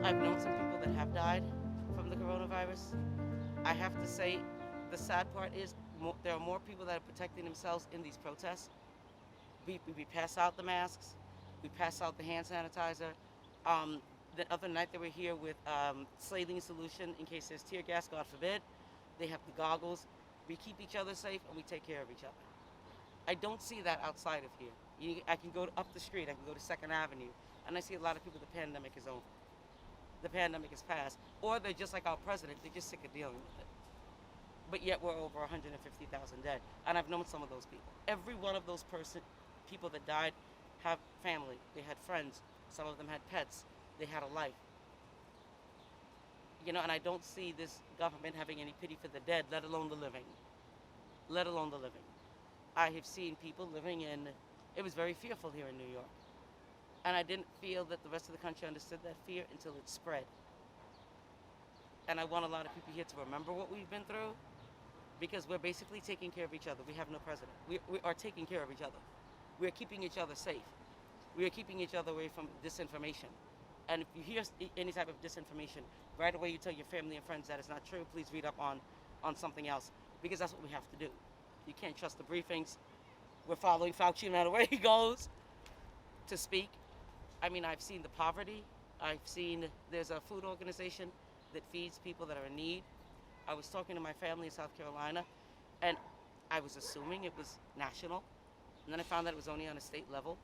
I've known some people that have died from the coronavirus. I have to say, the sad part is there are more people that are protecting themselves in these protests. We pass out the masks, we pass out the hand sanitizer. Um, the other night they were here with saline solution in case there's tear gas, God forbid. They have the goggles. We keep each other safe and we take care of each other. I don't see that outside of here. I can go up the street, I can go to Second Avenue, and I see a lot of people, the pandemic is over. The pandemic is past. Or they're just like our president, they're just sick of dealing with it. But yet we're over 150,000 dead. And I've known some of those people. Every one of those people that died have family, they had friends, some of them had pets, they had a life. And I don't see this government having any pity for the dead, let alone the living. Let alone the living. I have seen people living it was very fearful here in New York. And I didn't feel that the rest of the country understood that fear until it spread. And I want a lot of people here to remember what we've been through, because we're basically taking care of each other. We have no president. We are taking care of each other. We are keeping each other safe. We are keeping each other away from disinformation. And if you hear any type of disinformation, right away you tell your family and friends that it's not true. Please read up on something else, because that's what we have to do. You can't trust the briefings. We're following Fauci no matter where he goes to speak. I mean, I've seen the poverty. I've seen there's a food organization that feeds people that are in need. I was talking to my family in South Carolina, and I was assuming it was national. And then I found that it was only on a state level.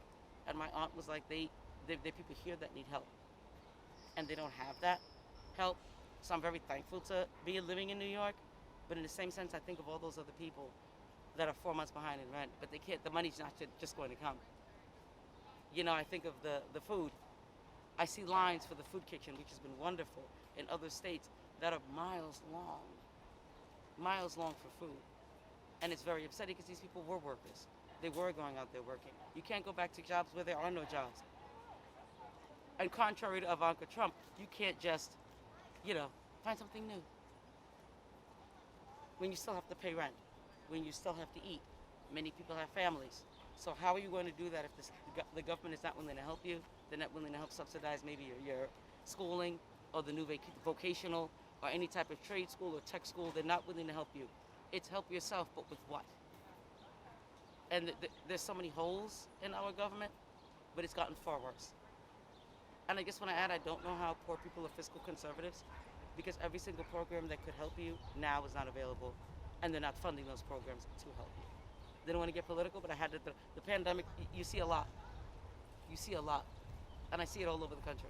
And my aunt was like, they people here that need help. And they don't have that help. So I'm very thankful to be living in New York. But in the same sense, I think of all those other people that are 4 months behind in rent, but the money's not just going to come. I think of the food. I see lines for the food kitchen, which has been wonderful in other states, that are miles long for food. And it's very upsetting because these people were workers. They were going out there working. You can't go back to jobs where there are no jobs. And contrary to Ivanka Trump, you can't just, find something new. When you still have to pay rent, when you still have to eat. Many people have families. So how are you going to do that if the government is not willing to help you? They're not willing to help subsidize maybe your schooling or the new vocational or any type of trade school or tech school. They're not willing to help you. It's help yourself, but with what? And there's so many holes in our government, but it's gotten far worse. And I guess when I don't know how poor people are fiscal conservatives, because every single program that could help you now is not available, and they're not funding those programs to help you. They don't want to get political, but I had the pandemic. You see a lot. You see a lot, and I see it all over the country.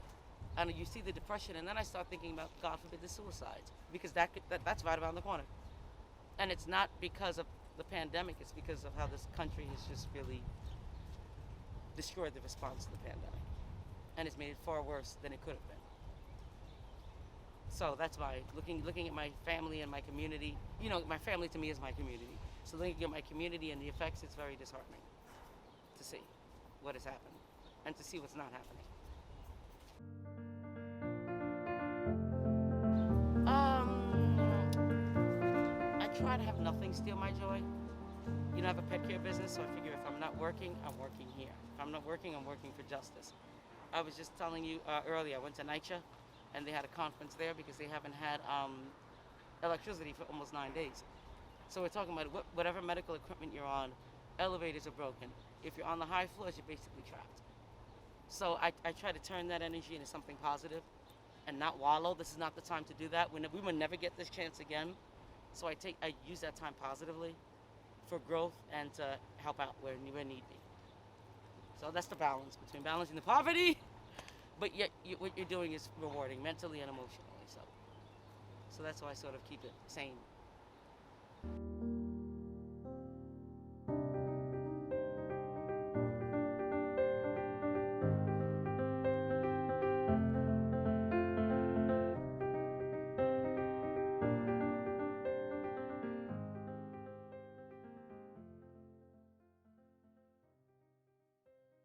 And you see the depression, and then I start thinking about, God forbid, the suicides, because that's right around the corner. And it's not because of the pandemic; it's because of how this country has just really destroyed the response to the pandemic, and it's made it far worse than it could have been. So that's why looking at my family and my community. My family to me is my community. So looking at my community and the effects, it's very disheartening to see what has happened and to see what's not happening. I try to have nothing steal my joy. I have a pet care business, so I figure if I'm not working, I'm working here. If I'm not working, I'm working for justice. I was just telling you earlier, I went to NYCHA, and they had a conference there because they haven't had electricity for almost 9 days. So we're talking about whatever medical equipment you're on, elevators are broken. If you're on the high floors, you're basically trapped. So I try to turn that energy into something positive and not wallow. This is not the time to do that. We will never get this chance again. So I use that time positively for growth and to help out where need be. So that's the balance between balancing the poverty, but yet what you're doing is rewarding mentally and emotionally. So that's why I sort of keep it sane